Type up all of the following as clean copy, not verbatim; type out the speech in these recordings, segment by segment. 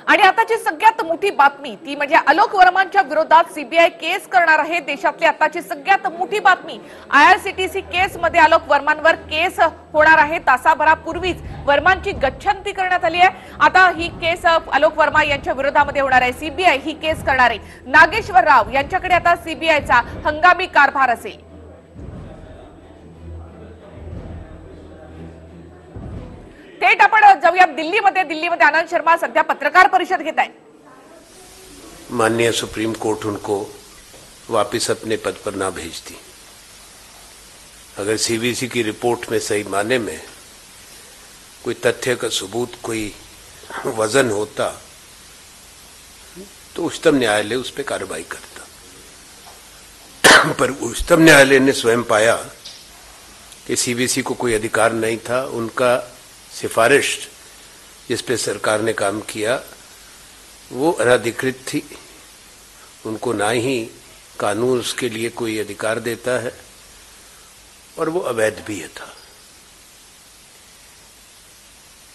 आणि आताची सगळ्यात मोठी बातमी ती म्हणजे आलोक वर्मांच्या विरोधात सीबीआय केस करणार आहे। देशातली आताची सगळ्यात मोठी बातमी, आयआरसीटीसी केस मध्ये आलोक वर्मांवर केस होणार आहे। तासाभरापूर्वीच वर्मांची गच्छंती करण्यात आली आहे। आता ही केस आलोक वर्मा यांच्या विरोधामध्ये होणार आहे। सीबीआय ही केस करणार आहे। नागेश्वर राव यांच्याकडे आता सीबीआयचा हंगामी कारभार असेल। थेट आपण जाऊया दिल्लीमध्ये आनंद शर्मा सध्या पत्रकार परिषद घेत आहेत। माननीय सुप्रीम कोर्ट उनको वापस अपने पद पर ना भेजती। अगर सीबीसी की रिपोर्ट में सही माने में कोई तथ्य का सबूत, कोई वजन होता तो उच्चतम न्यायालय उस पर कार्रवाई करता, पर उच्चतम न्यायालय ने स्वयं पाया कि सीबीसी को कोई अधिकार नहीं था। उनका सिफारिश जिस पे सरकार ने काम किया वो अनधिकृत थी, उनको ना ही कानून उसके लिए कोई अधिकार देता है और वो अवैध भी था।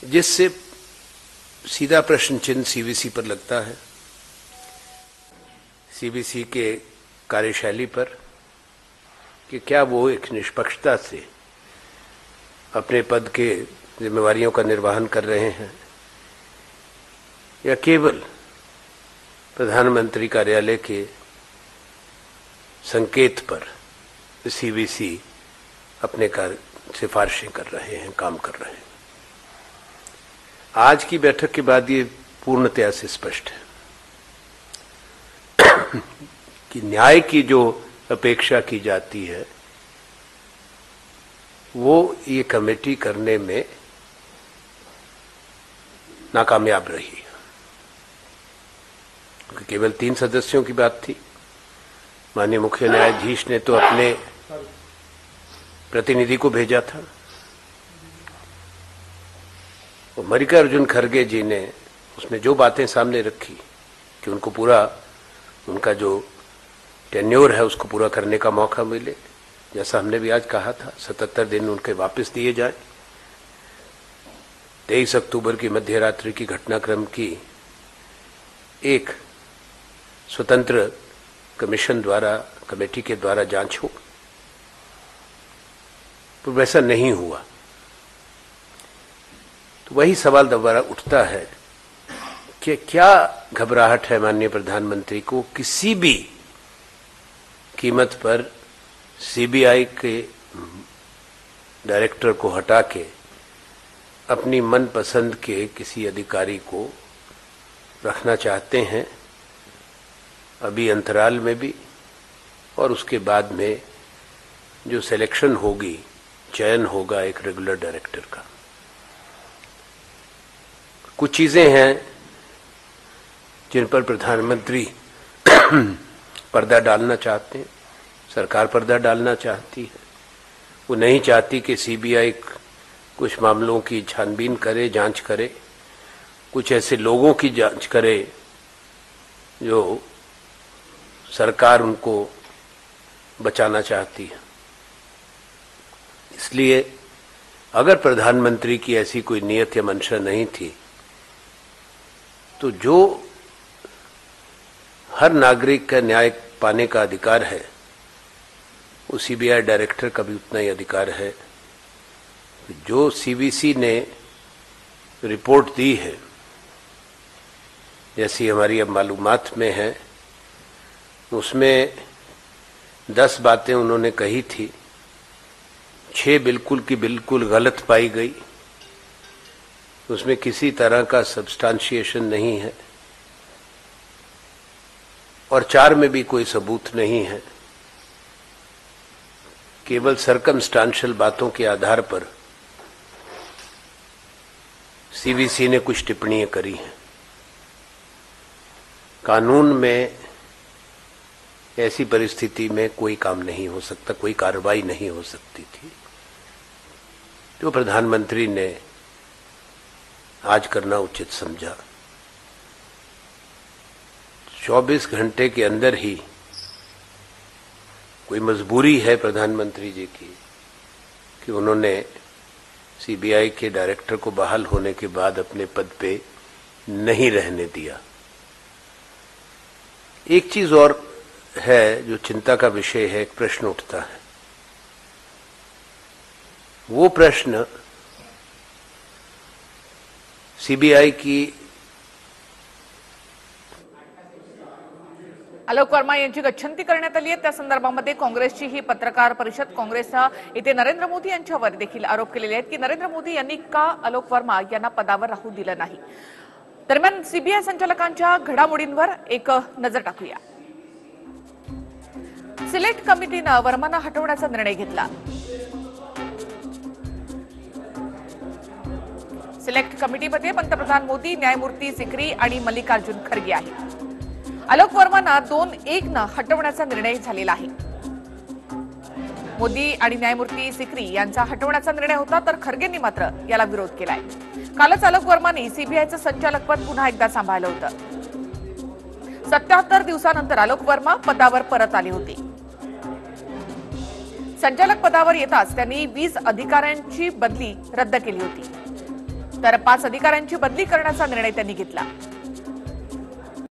जिससे सीधा प्रश्न चिन्ह सीबीसी पर लगता है, सीबीसी के कार्यशैली पर, कि क्या वो एक निष्पक्षता से अपने पद के जिम्मेवारियों का निर्वहन कर रहे हैं या केवल प्रधानमंत्री कार्यालय के संकेत पर सीबीसी अपने सिफारिशें कर रहे हैं, काम कर रहे हैं। आज की बैठक के बाद ये पूर्णतया से स्पष्ट है कि न्याय की जो अपेक्षा की जाती है वो ये कमेटी करने में नाकामयाब रही। केवल 3 सदस्यों की बात थी। माननीय मुख्य न्यायाधीश ने तो अपने प्रतिनिधि को भेजा था। और मल्लिकार्जुन खड़गे जी ने उसमें जो बातें सामने रखी कि उनको पूरा उनका जो टेन्योर है उसको पूरा करने का मौका मिले, जैसा हमने भी आज कहा था 77 दिन उनके वापस दिए जाए। 23 अक्टूबर की मध्य रात्रि की घटनाक्रम की एक स्वतंत्र कमीशन द्वारा, कमेटी के द्वारा जांच हो, तो वैसा नहीं हुआ। तो वही सवाल दोबारा उठता है कि क्या घबराहट है माननीय प्रधानमंत्री को किसी भी कीमत पर सीबीआई के डायरेक्टर को हटा के अपनी मनपसंद के किसी अधिकारी को रखना चाहते हैं, अभी अंतराल में भी और उसके बाद में जो सिलेक्शन होगी, चयन होगा एक रेगुलर डायरेक्टर का। कुछ चीजें हैं जिन पर प्रधानमंत्री पर्दा डालना चाहते हैं, सरकार पर्दा डालना चाहती है। वो नहीं चाहती कि सीबीआई कुछ मामलों की छानबीन करे, जांच करे, कुछ ऐसे लोगों की जांच करे जो सरकार उनको बचाना चाहती है। इसलिए अगर प्रधानमंत्री की ऐसी कोई नियत या मंशा नहीं थी तो जो हर नागरिक का न्याय पाने का अधिकार है वो सीबीआई डायरेक्टर का भी उतना ही अधिकार है। जो सीबीसी ने रिपोर्ट दी है, जैसी हमारी अब मालूमात में है, उसमें 10 बातें उन्होंने कही थी, 6 बिल्कुल की बिल्कुल गलत पाई गई। उसमें किसी तरह का सब्सटेंशिएशन नहीं है और 4 में भी कोई सबूत नहीं है। केवल सर्कमस्टांशियल बातों के आधार पर सीबीसी ने कुछ टिप्पणियां करी हैं। कानून में ऐसी परिस्थिति में कोई काम नहीं हो सकता, कोई कार्रवाई नहीं हो सकती थी। जो प्रधानमंत्री ने आज करना उचित समझा। 24 घंटे के अंदर ही कोई मजबूरी है प्रधानमंत्री जी की कि उन्होंने सीबीआई के डायरेक्टर को बहाल होने के बाद अपने पद पे नहीं रहने दिया। एक चीज और है जो चिंता का विषय है, एक प्रश्न उठता है। वो प्रश्न सीबीआई की आलोक वर्मा यांची गच्छंती करण्यात आली आहे। त्या संदर्भामध्ये काँग्रेसची ही पत्रकार परिषद, काँग्रेसनं इथे नरेंद्र मोदी यांच्यावर देखील आरोप केलेले आहेत की नरेंद्र मोदी यांनी का आलोक वर्मा यांना पदावर राहू दिलं नाही। दरम्यान सीबीआय संचालकांच्या घडामोडींवर एक नजर टाकूया। सिलेक्ट कमिटीनं वर्मांना हटवण्याचा निर्णय घेतला। सिलेक्ट कमिटीमध्ये पंतप्रधान मोदी, न्यायमूर्ती सिकरी आणि मल्लिकार्जुन खरगे आहेत। आलोक वर्मांना 2-1 हटवण्याचा निर्णय झालेला आहे। मोदी आणि न्यायमूर्ती सिकरी यांचा हटवण्याचा निर्णय होता, तर खरगेंनी मात्र याला विरोध केलाय। कालच आलोक वर्मांनी सीबीआयचं संचालकपद पुन्हा एकदा सांभाळलं होतं। 77 दिवसानंतर आलोक वर्मा पदावर परत आले होते। संचालक पदावर येताच त्यांनी 20 अधिकाऱ्यांची बदली रद्द केली होती, तर 5 अधिकाऱ्यांची बदली करण्याचा निर्णय त्यांनी घेतला।